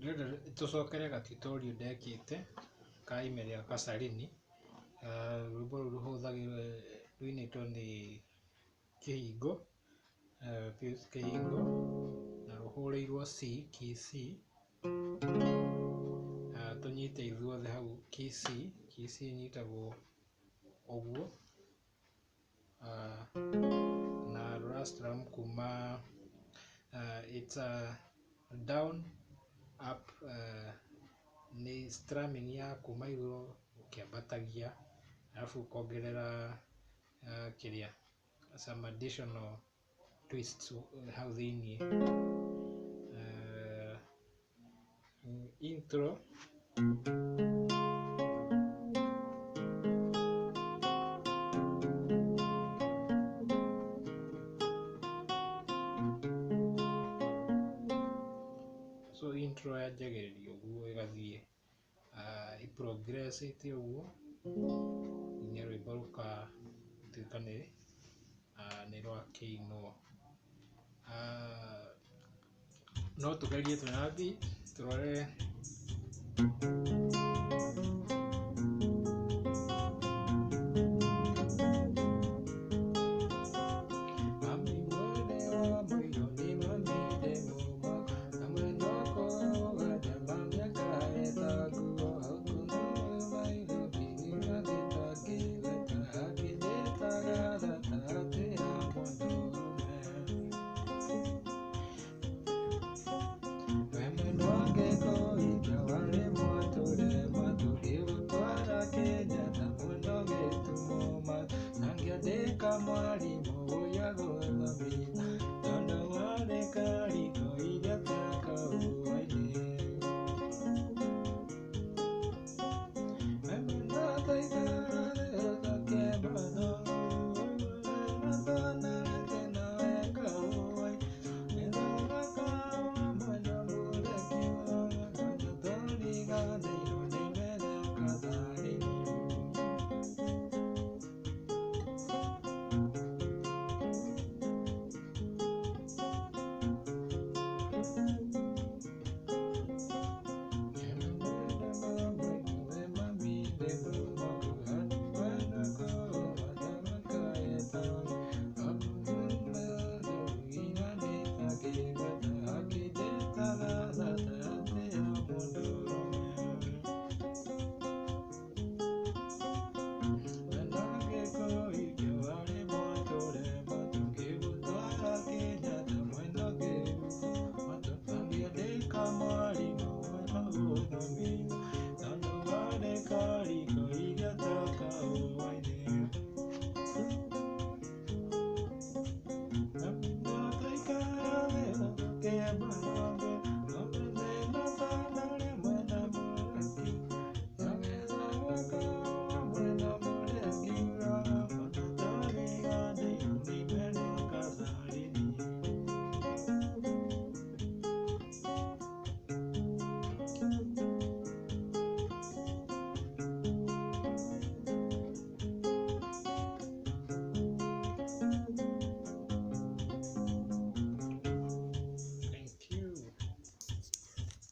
Tucokere ga tutorial ndekite ka IME RIA KASARINI. Rwĩmbo rũu rũhũthagĩrwo rũinĩtwo nĩ Kihingo, Pius Kihingo, na rũhũrĩirwo C, key C, tũnyite ithuothe hau key C ĩnyitagwo ũguo, na rũrastrum kuma it's a down up, nĩ strumming ya kuma igũrũ ũkĩambatagia alafu ũkongerera kĩrĩa some additional twists hau thĩiniĩ. Intro intro yanjagĩrĩria ũguo ĩgathiĩ progressĩte ũguo nginya rwĩmbo rũkatuĩka nĩ rwakĩinwo. No tũgerie twĩna beat tũrore.